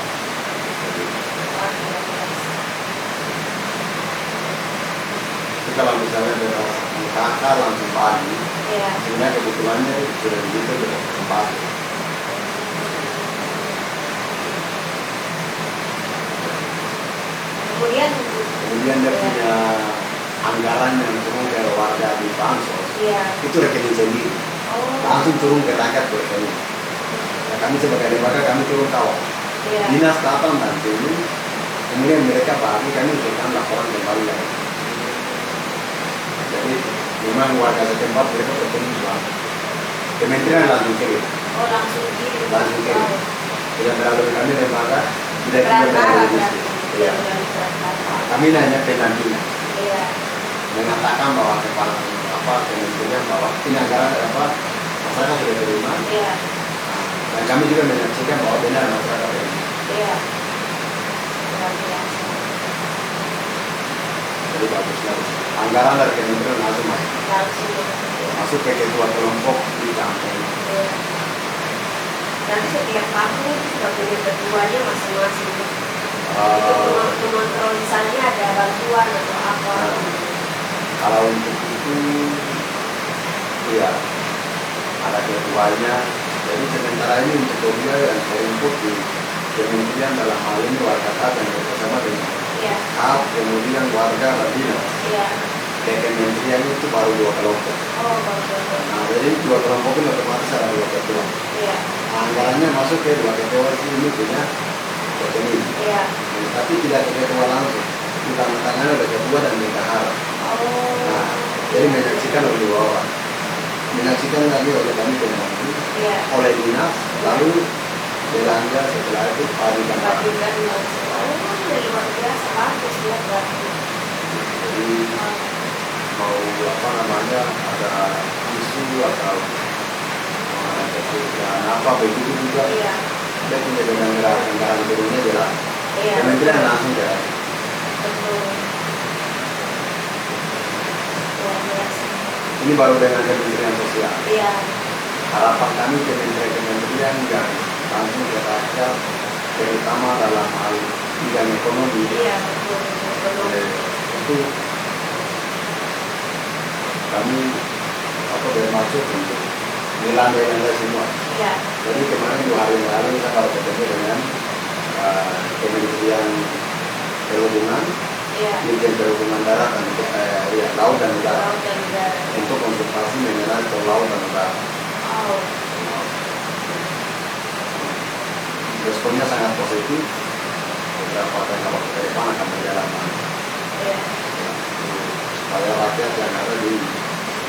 Jadi kalau misalnya ada kakak langsung pagi, sebenarnya kebutuhannya sudah begitu sudah tempat. Kemudian dia punya anggaran yang turun ke warga di Bansos, itu rekening sendiri. Langsung turun ke rakyat ke rekening. Nah, kami sebagai lembaga kami turun kawal. Dinas datang nanti ini, kemudian mereka bagi kami berikan laporan kembali lagi. Jadi memang warga setempat mereka bertemu soal kementerian langsung kirim. Langsung kirim. Tidak terlalu kami lembaga tidak kita kami hanya pendampingan. Mengatakan bahwa kepala kementerian bahwa ini anggaran masyarakat sudah terima. Dan kami juga menyaksikan bahwa benar masyarakat terima. Jadi baguslah. Anggaran dari kementerian langsung masuk ke ketua kelompok di kampung. Nanti setiap kampung itu sudah punya ketuanya masing-masing. Itu mengontrol misalnya ada bantuan atau apa. Kalau untuk itu, ya ada ketuanya. Jadi sementara ini untuk dia yang terinput di kementerian dalam hal ini warga dan bersama dengan kemudian warga dan dinas. Ke kementerian itu baru 2 kelompok. Nah jadi 2 kelompok itu otomatis ada 2 ketua. Anggarannya masuk ke 2 ketua ini punya rekening. Tapi tidak ke ketua langsung. Di tangan-tangan ada ketua dan bendahara. Nah, jadi menyaksikan oleh 2 orang. Menyaksikan lagi oleh kami pembantu, oleh dinas, lalu belanja setelah itu padukan. Jadi mau ada isu atau dan apa begitu juga. Iya. Dia punya dengan gerakan turunnya jelas. Iya. Kementerian langsung jalan. Betul. Luar biasa. Ini baru dengan Kementerian Sosial. Iya. Harapan kami kementerian yang langsung ke rakyat, terutama dalam hal bidang ekonomi. Iya, betul. Itu kami bermaksud untuk melandai semua. Iya. Jadi kemarin 2 hari yang lalu saya baru ketemu dengan Kementerian Perhubungan, Iya. Dirjen Perhubungan Darat dan Laut dan Udara Laut dan udara. untuk konsultasi mengenai tol laut dan udara. Oh. Responnya sangat positif. Beberapa tahun ke depan akan berjalan Iya. supaya rakyat yang ada di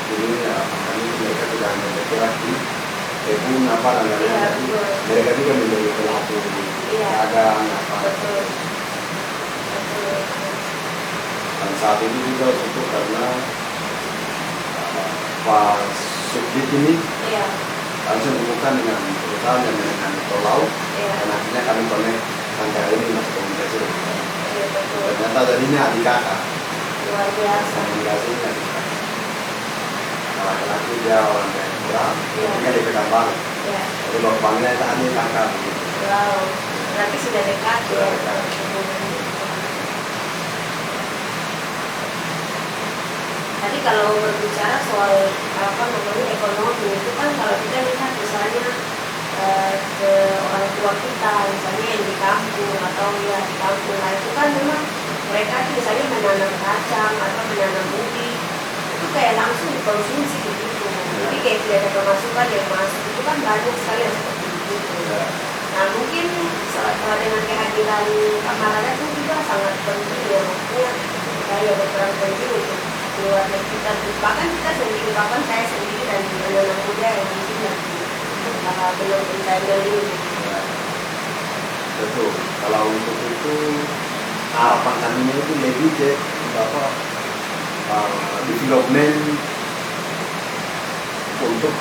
ini kami mereka tidak hanya bergerak di kebun apa dan lain-lain. Iya, Jadi betul. mereka juga menjadi pelaku Iya. dagang apa. Betul. Betul. Dan saat ini juga untuk karena Pak Subdit ini Iya. langsung hubungkan dengan perusahaan yang menangani tol laut. Iya. Dan akhirnya kami connect sampai hari ini masih komunikasi dengan mereka. Iya, betul. Ternyata jadinya adik kakak. Luar biasa. Komunikasinya adik kakak. Laki-laki dia orang Jayapura, Iya. tinggal di Pekanbaru. Iya. Jadi bapaknya itu adik kakak. Wow. Berarti sudah dekat ya. Sudah dekat. Tadi kalau berbicara soal ekonomi itu kan kalau kita lihat misalnya ke orang tua kita misalnya yang di kampung atau ya di kampung lah itu kan memang mereka tuh misalnya menanam kacang atau menanam ubi itu kayak langsung dikonsumsi gitu. Jadi kayak tidak ada pemasukan yang masuk itu kan banyak sekali yang seperti itu. Nah mungkin kalau dengan kehadiran Kamar Adat itu juga sangat penting ya maksudnya saya berperan penting untuk keluarga kita, bahkan kita sendiri, bahkan saya sendiri dan anak-anak muda yang di sini belum pencarian ini. Betul. Kalau untuk itu harapan kami itu lebih ke development untuk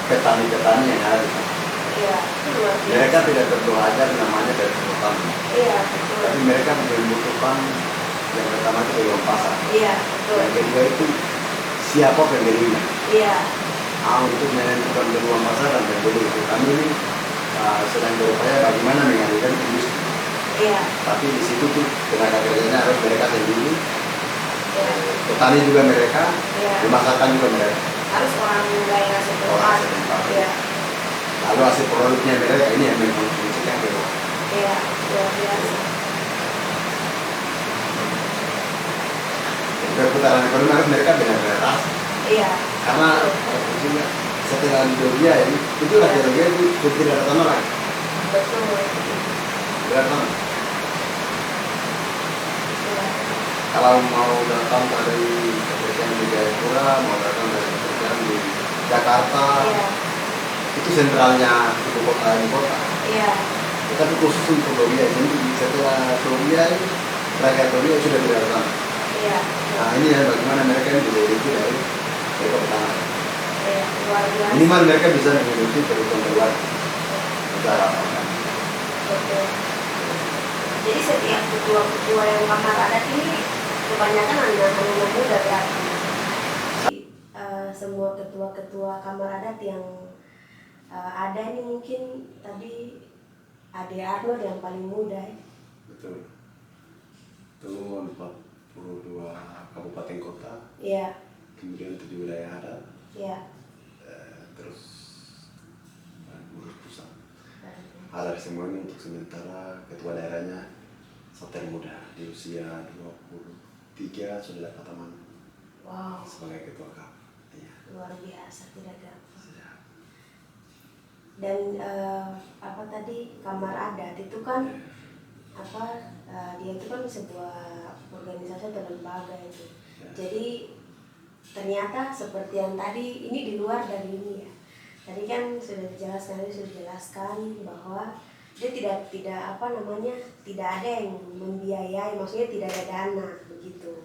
petani-petani yang ada di sana. Iya, itu luar biasa. Mereka tidak belajar namanya dari petani. Iya, betul. Tapi mereka membutuhkan yang pertama itu peluang pasar. Iya, betul. Yang kedua itu siapa pembelinya. Iya. Untuk menentukan peluang pasar dan pembeli itu kami ini sedang berupaya bagaimana mengalihkan industri. Iya. Tapi di situ tuh tenaga kerjanya harus mereka sendiri. Iya. Petani juga mereka, Iya. pemasakan juga mereka. Harus orang daerah Orang setempat. setempat. Iya. Lalu hasil produknya mereka ini yang mengkonsumsikan ke luar. Iya, luar biasa. Perputaran ekonomi harus mereka benar-benar ras. Iya. Karena setelah Georgia ini, itu lah Georgia itu tidak ada tanah lagi. Betul. Tidak ada tanah. Iya. Kalau mau datang dari pekerjaan di Jayapura, mau datang dari pekerjaan di Jakarta, Iya. itu sentralnya ibu kota. Iya. Tetapi khusus untuk Doria ini, setelah Doria ini, rakyat Doria sudah tidak ada tanah. Iya. Nah ini ya bagaimana mereka ini bisa hidup dari petani. Iya, luar biasa. Minimal mereka bisa menghidupi kebutuhan keluarga. Itu harapan kami. Betul. Jadi setiap ketua-ketua yang Kamar Adat ini kebanyakan anak-anak muda berarti. Semua ketua-ketua Kamar Adat yang ada ini mungkin tadi Ade Arnold yang paling muda ya. Betul. Itu 42 kabupaten kota. Iya. Kemudian 7 wilayah adat. Iya. Terus pusat. Ada semuanya untuk sementara ketua daerahnya Satria Muda di usia 23 sudah dapat amanah. Wow. Sebagai ketua KAP. Iya. Luar biasa, tidak gampang. Dan apa tadi Kamar Adat itu kan dia itu kan sebuah organisasi atau lembaga itu. Jadi ternyata seperti yang tadi ini di luar dari ini ya. Tadi kan sudah dijelaskan bahwa dia tidak tidak ada yang membiayai, maksudnya tidak ada dana begitu.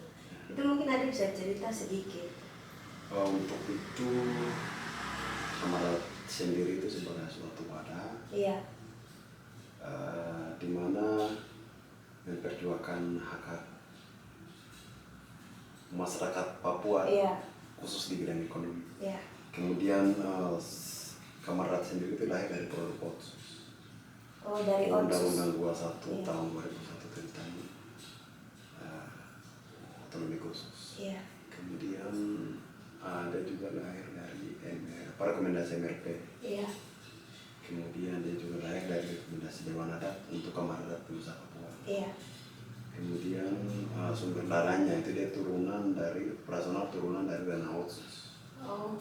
Itu mungkin ada bisa cerita sedikit. Untuk itu Kamar sendiri itu sebagai suatu wadah Iya. di mana memperjuangkan hak masyarakat Papua Iya. khusus di bidang ekonomi. Iya. Kemudian Kamar Rat sendiri itu lahir dari produk Otsus. Oh, dari Otsus. Undang-Undang 21 Iya. tahun 2001 tentang otonomi khusus. Iya. Kemudian ada juga lahir dari rekomendasi MRP. Iya. Kemudian dia juga lahir dari rekomendasi Dewan Adat untuk Kamar Adat Penusa Papua. Iya. Kemudian sumber dananya itu dia operasional turunan dari dana Otsus. Oh.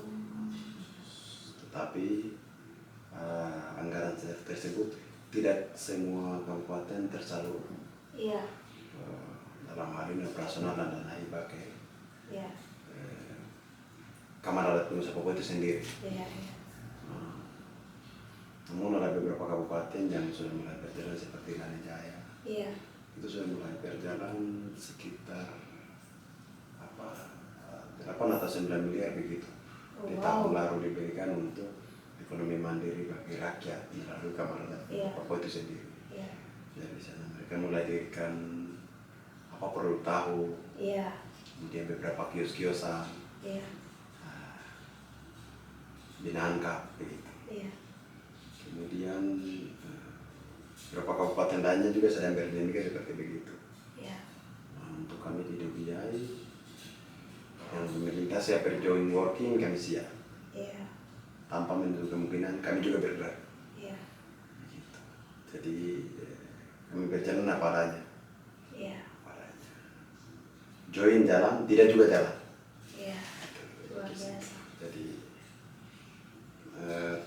Tetapi anggaran tersebut tidak semua kabupaten tersalur. Iya. Dalam hal ini operasional dan dana hibah ke Iya. Kamar Adat Penusa Papua itu sendiri. Iya. Iya. Namun ada beberapa kabupaten yang sudah mulai berjalan seperti Lanijaya. Iya. Itu sudah mulai berjalan sekitar 8 atau 9 miliar begitu. Oh, Di wow. tahun lalu diberikan untuk ekonomi mandiri bagi rakyat melalui Kamar Adat Iya. Papua itu sendiri. Iya. Jadi di sana mereka mulai dirikan produk tahu, Iya. kemudian beberapa kios-kiosan, Iya. binangkap begitu. Iya. Kemudian beberapa kabupaten lainnya juga sedang berdiri seperti begitu. Iya. Untuk kami di DBI yang pemerintah siap berjoin working, kami siap. Iya. Tanpa menutup kemungkinan kami juga bergerak. Iya. Begitu. Jadi kami berjalan apa adanya. Iya. Join jalan, tidak juga jalan. Iya. Luar biasa. Jadi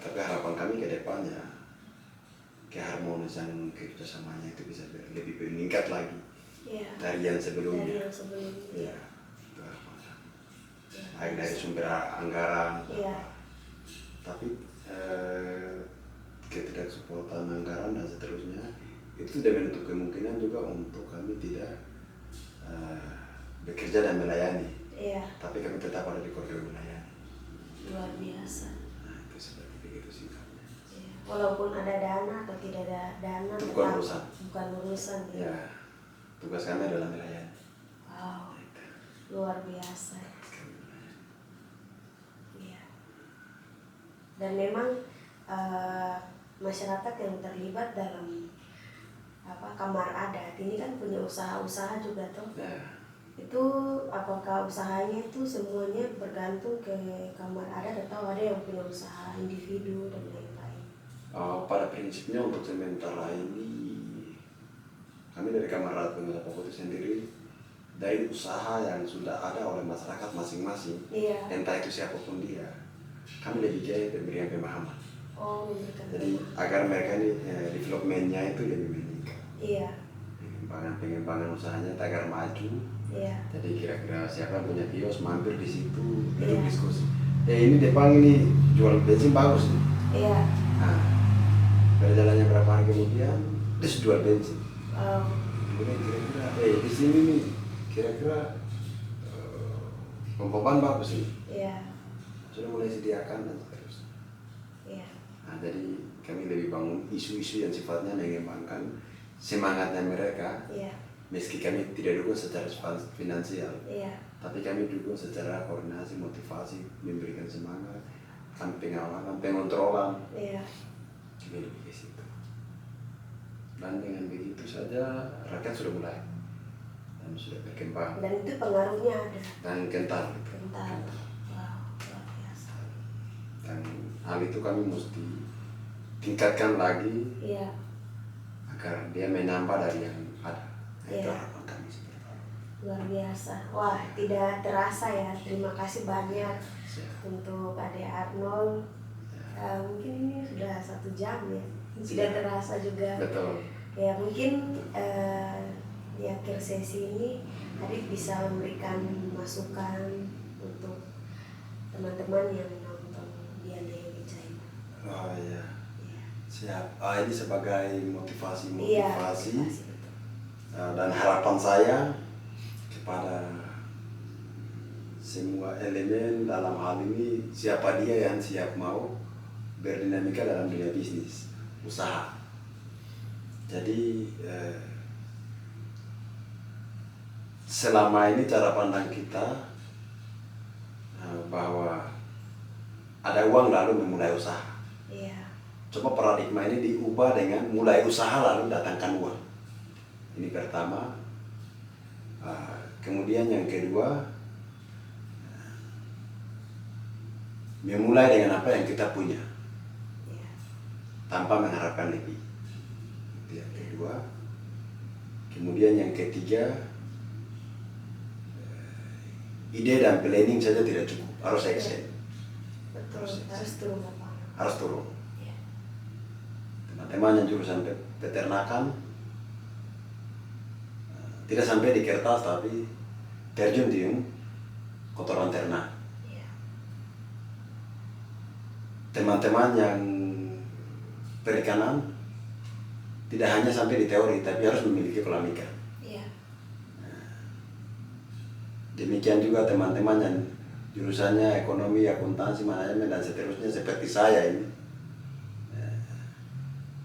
tapi harapan kami ke depannya keharmonisan kerjasamanya itu bisa lebih meningkat lagi Iya. dari yang sebelumnya. Dari yang sebelumnya. Iya, itu harapan kami. Baik dari sumber anggaran, Iya. tapi ketidaksupport anggaran dan seterusnya itu tidak menutup kemungkinan juga untuk kami tidak bekerja dan melayani. Iya. Tapi kami tetap ada di koridor melayani. Luar biasa. Nah, itu seperti begitu singkatnya. Iya. Walaupun ada dana atau tidak ada dana, Itu bukan tetap urusan. bukan urusan. Ya, tugas kami adalah melayani. Wow. Itu. Luar biasa. Tugas kami melayani. Iya. Dan memang masyarakat yang terlibat dalam Kamar Adat ini kan punya usaha-usaha juga tuh. Ya, Itu apakah usahanya itu semuanya bergantung ke Kamar Adat atau ada yang punya usaha individu dan lain-lain? pada prinsipnya untuk sementara ini kami dari Kamar Adat Penusa Papua itu sendiri dari usaha yang sudah ada oleh masyarakat masing-masing, Iya. entah itu siapapun dia, kami lebih jaya pemberian pemahaman. Oh, memberikan Jadi pemahaman. agar mereka ini developmentnya itu lebih meningkat, Iya. pengembangan usahanya agar maju. Iya. Jadi kira-kira siapa yang punya kios mampir di situ, duduk Iya. diskusi. Ini depan ini jual bensin bagus nih. Iya. Nah, berjalannya berapa hari kemudian, terus jual bensin. Kemudian kira-kira, di sini nih, kira-kira pompa ban bagus nih. Iya. Sudah mulai sediakan dan seterusnya. Iya. Nah, jadi kami lebih bangun isu-isu yang sifatnya mengembangkan semangatnya mereka. Iya. Meski kami tidak dukung secara finansial, Iya. tapi kami dukung secara koordinasi, motivasi, memberikan semangat, pengawalan, pengontrolan. Iya. Kami lebih ke situ. Dan dengan begitu saja rakyat sudah mulai dan sudah berkembang Dan itu pengaruhnya ada. dan kental. Kental. Wow, luar biasa. Dan hal itu kami mesti tingkatkan lagi Iya. agar dia menambah dari yang ada. Itu Iya. harapan kami seperti itu. Luar biasa. Wah, tidak terasa ya. Terima kasih banyak Siap. untuk Ade Arnold. Mungkin ini sudah 1 jam ya. Tidak terasa juga. Betul. Ya mungkin di akhir sesi ini Adit bisa memberikan masukan untuk teman-teman yang nonton Diandaya Wijaya. Oh iya. Iya. Siap. Ini sebagai motivasi Iya, motivasi, betul. dan harapan saya kepada semua elemen dalam hal ini, siapa dia yang siap mau berdinamika dalam dunia bisnis, usaha. Jadi selama ini cara pandang kita bahwa ada uang lalu memulai usaha. Iya. Coba paradigma ini diubah dengan mulai usaha lalu datangkan uang. Ini pertama. Kemudian yang kedua, memulai dengan apa yang kita punya, tanpa mengharapkan lebih. Itu yang kedua. Kemudian yang ketiga, ide dan planning saja tidak cukup, harus action. Betul, harus turun lapangan. Harus turun. Iya. Teman-teman yang jurusan peternakan tidak sampai di kertas tapi terjun di kotoran ternak. Iya. Teman-teman yang perikanan tidak hanya sampai di teori tapi harus memiliki kolam ikan. Iya. Demikian juga teman-teman yang jurusannya ekonomi, akuntansi, manajemen dan seterusnya seperti saya ini.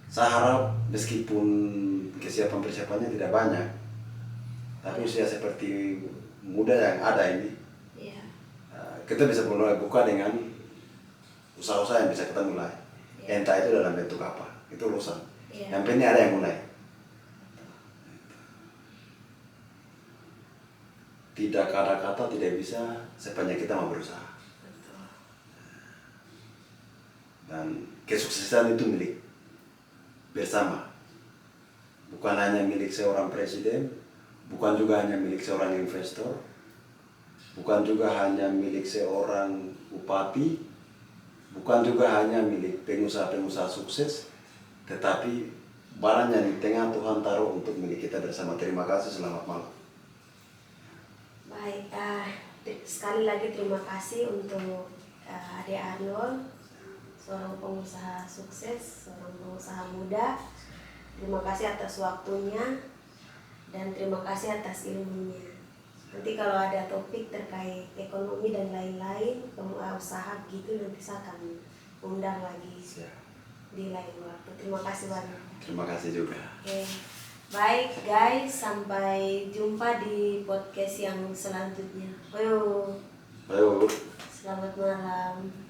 Saya harap meskipun kesiapan persiapannya tidak banyak, tapi usia seperti muda yang ada ini, Iya. kita bisa mulai buka dengan usaha-usaha yang bisa kita mulai. Iya. Entah itu dalam bentuk apa, itu urusan. Iya. Yang penting ada yang mulai. Tidak kata-kata tidak bisa sepanjang kita mau berusaha. Betul. Dan kesuksesan itu milik bersama. Bukan hanya milik seorang presiden, bukan juga hanya milik seorang investor, bukan juga hanya milik seorang bupati, bukan juga hanya milik pengusaha-pengusaha sukses, tetapi barang yang di tengah Tuhan taruh untuk milik kita bersama. Terima kasih, selamat malam. Baik, sekali lagi terima kasih untuk Ade Arnold, seorang pengusaha sukses, seorang pengusaha muda. Terima kasih atas waktunya dan terima kasih atas ilmunya. Nanti kalau ada topik terkait ekonomi dan lain-lain, usaha gitu, nanti saya akan undang lagi di lain waktu. Terima kasih banyak. Terima kasih juga. Oke. Baik guys, sampai jumpa di podcast yang selanjutnya. Ayo. Ayo. Selamat malam.